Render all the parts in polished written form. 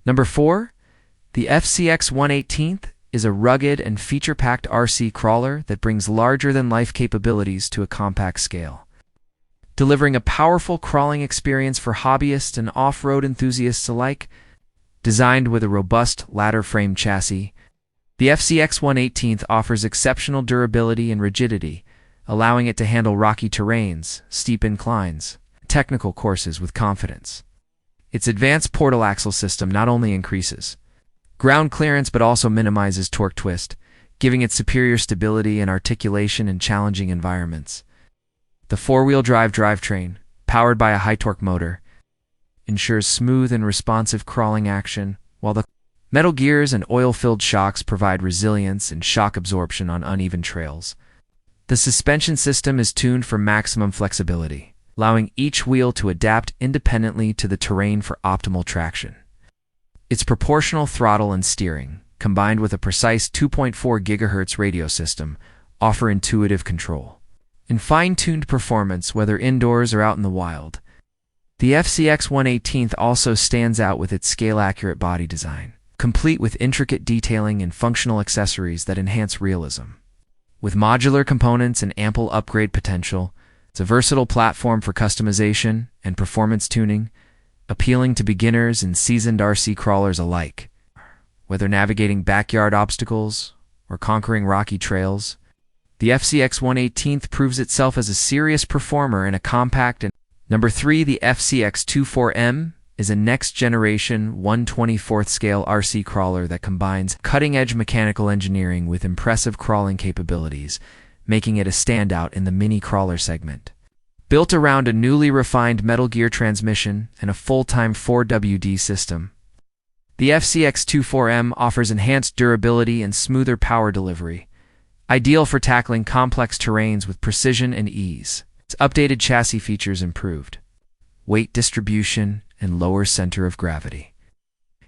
Number 4, the FCX18 is a rugged and feature-packed RC crawler that brings larger-than-life capabilities to a compact scale. Delivering a powerful crawling experience for hobbyists and off-road enthusiasts alike, designed with a robust ladder-frame chassis, the FCX18 offers exceptional durability and rigidity, allowing it to handle rocky terrains, steep inclines, and technical courses with confidence. Its advanced portal axle system not only increases ground clearance but also minimizes torque twist, giving it superior stability and articulation in challenging environments. The four-wheel drive drivetrain, powered by a high-torque motor, ensures smooth and responsive crawling action, while the metal gears and oil-filled shocks provide resilience and shock absorption on uneven trails. The suspension system is tuned for maximum flexibility, allowing each wheel to adapt independently to the terrain for optimal traction. Its proportional throttle and steering, combined with a precise 2.4 GHz radio system, offer intuitive control and fine-tuned performance whether indoors or out in the wild. The FCX18 also stands out with its scale-accurate body design, complete with intricate detailing and functional accessories that enhance realism. With modular components and ample upgrade potential, it's a versatile platform for customization and performance tuning, appealing to beginners and seasoned RC crawlers alike. Whether navigating backyard obstacles or conquering rocky trails, the FCX18 proves itself as a serious performer in a compact and Number 3, the FCX24 is a next-generation 1/24th scale RC crawler that combines cutting-edge mechanical engineering with impressive crawling capabilities, making it a standout in the mini crawler segment. Built around a newly refined metal gear transmission and a full-time 4WD system, the FCX24 offers enhanced durability and smoother power delivery, ideal for tackling complex terrains with precision and ease. Its updated chassis features improved weight distribution and lower center of gravity,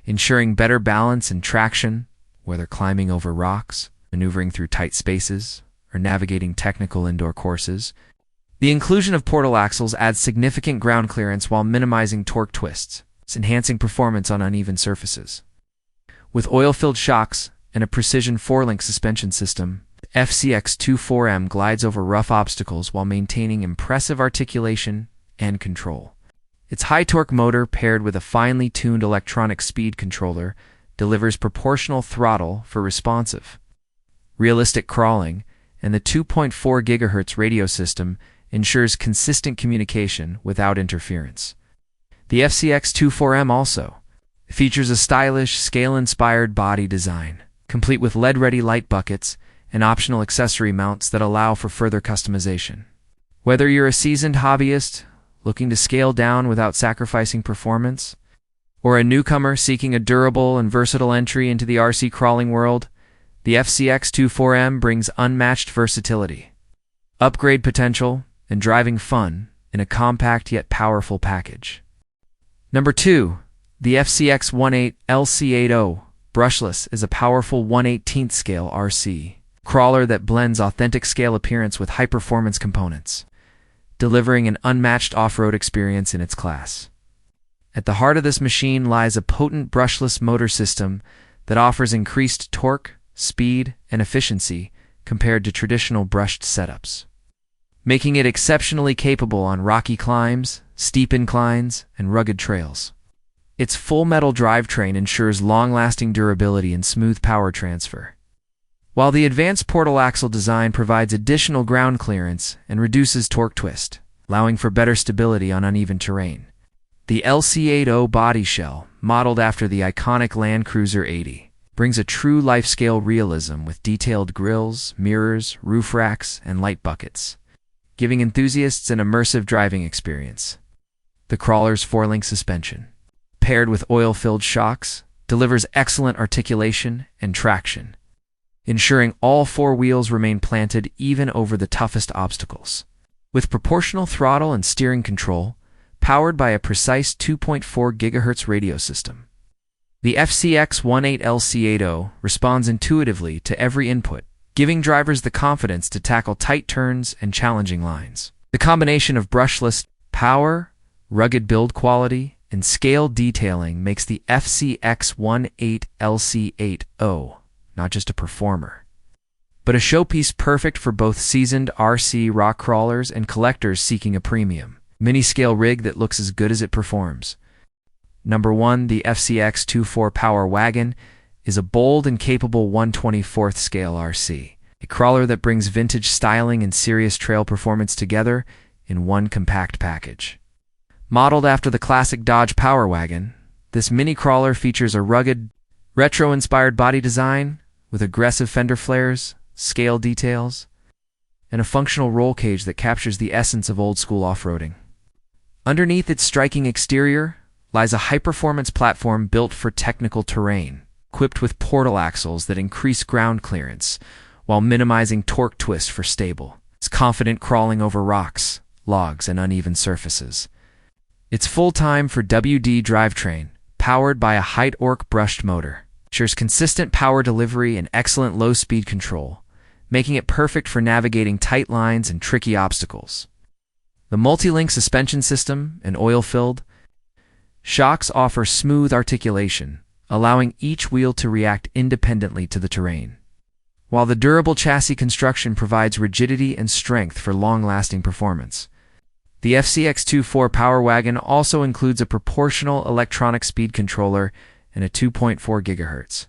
ensuring better balance and traction, whether climbing over rocks, maneuvering through tight spaces, or navigating technical indoor courses. The inclusion of portal axles adds significant ground clearance while minimizing torque twists, enhancing performance on uneven surfaces. With oil-filled shocks and a precision 4-link suspension system, the FCX24 glides over rough obstacles while maintaining impressive articulation and control. Its high-torque motor, paired with a finely tuned electronic speed controller, delivers proportional throttle for responsive, realistic crawling, and the 2.4 GHz radio system ensures consistent communication without interference. The FCX24 also features a stylish, scale-inspired body design, complete with LED-ready light buckets and optional accessory mounts that allow for further customization. Whether you're a seasoned hobbyist looking to scale down without sacrificing performance, or a newcomer seeking a durable and versatile entry into the RC crawling world, the FCX24 brings unmatched versatility, upgrade potential, and driving fun in a compact yet powerful package. Number 2, the FCX18 LC80 brushless is a powerful 1/18th scale RC crawler that blends authentic scale appearance with high-performance components, delivering an unmatched off-road experience in its class. At the heart of this machine lies a potent brushless motor system that offers increased torque, speed, and efficiency compared to traditional brushed setups, making it exceptionally capable on rocky climbs, steep inclines, and rugged trails. Its full metal drivetrain ensures long-lasting durability and smooth power transfer, while the advanced portal axle design provides additional ground clearance and reduces torque twist, allowing for better stability on uneven terrain. The LC80 body shell, modeled after the iconic Land Cruiser 80, brings a true life-scale realism with detailed grills, mirrors, roof racks, and light buckets, giving enthusiasts an immersive driving experience. The crawler's 4-link suspension, paired with oil-filled shocks, delivers excellent articulation and traction, ensuring all 4 wheels remain planted even over the toughest obstacles. With proportional throttle and steering control, powered by a precise 2.4 GHz radio system, the FCX18 LC80 responds intuitively to every input, giving drivers the confidence to tackle tight turns and challenging lines. The combination of brushless power, rugged build quality, and scale detailing makes the FCX18 LC80 not just a performer, but a showpiece perfect for both seasoned RC rock crawlers and collectors seeking a premium mini-scale rig that looks as good as it performs. Number 1, the FCX24 Power Wagon is a bold and capable 1/24th scale RC, a crawler that brings vintage styling and serious trail performance together in one compact package. Modeled after the classic Dodge Power Wagon, this mini crawler features a rugged, retro-inspired body design with aggressive fender flares, scale details, and a functional roll cage that captures the essence of old-school off-roading. Underneath its striking exterior lies a high-performance platform built for technical terrain, equipped with portal axles that increase ground clearance while minimizing torque twist for stable. It's confident crawling over rocks, logs, and uneven surfaces. It's full-time for WD drivetrain, powered by a Height-Orc brushed motor. Ensures consistent power delivery and excellent low-speed control, making it perfect for navigating tight lines and tricky obstacles. The multi-link suspension system and oil-filled shocks offer smooth articulation, allowing each wheel to react independently to the terrain, while the durable chassis construction provides rigidity and strength for long-lasting performance. The FCX24 Power Wagon also includes a proportional electronic speed controller and a 2.4 GHz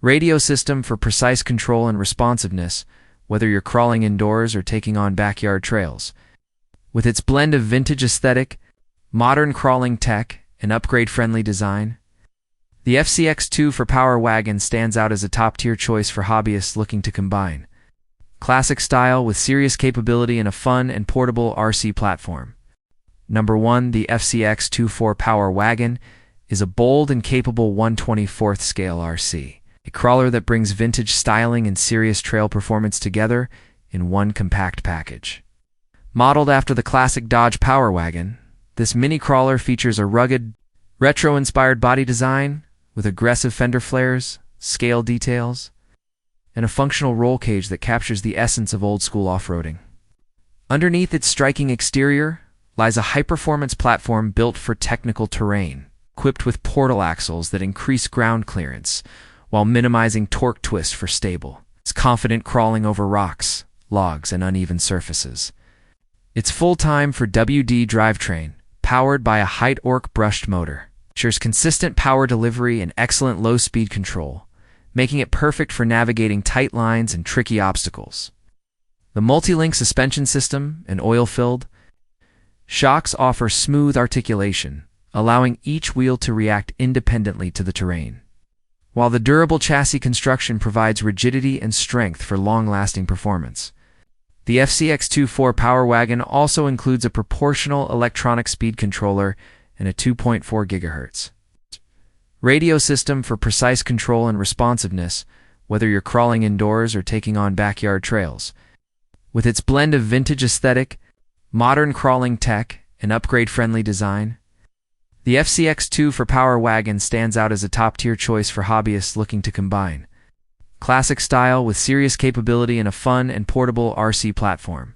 radio system for precise control and responsiveness, whether you're crawling indoors or taking on backyard trails. With its blend of vintage aesthetic, modern crawling tech, and upgrade-friendly design, the FCX24 Power Wagon stands out as a top-tier choice for hobbyists looking to combine classic style with serious capability in a fun and portable RC platform. Number 1, the FCX24 Power Wagon is a bold and capable 1/24th scale RC, a crawler that brings vintage styling and serious trail performance together in one compact package. Modeled after the classic Dodge Power Wagon, this mini crawler features a rugged, retro-inspired body design with aggressive fender flares, scale details, and a functional roll cage that captures the essence of old-school off-roading. Underneath its striking exterior lies a high-performance platform built for technical terrain, equipped with portal axles that increase ground clearance while minimizing torque twist for stable. It's confident crawling over rocks, logs, and uneven surfaces. It's full-time for WD drivetrain, powered by a Height-Orc brushed motor. Ensures consistent power delivery and excellent low-speed control, making it perfect for navigating tight lines and tricky obstacles. The multi-link suspension system and oil-filled shocks offer smooth articulation, allowing each wheel to react independently to the terrain, while the durable chassis construction provides rigidity and strength for long-lasting performance. The FCX24 Power Wagon also includes a proportional electronic speed controller and a 2.4 GHz radio system for precise control and responsiveness, whether you're crawling indoors or taking on backyard trails. With its blend of vintage aesthetic, modern crawling tech, and upgrade-friendly design, the FCX24 Power Wagon stands out as a top-tier choice for hobbyists looking to combine classic style with serious capability in a fun and portable RC platform.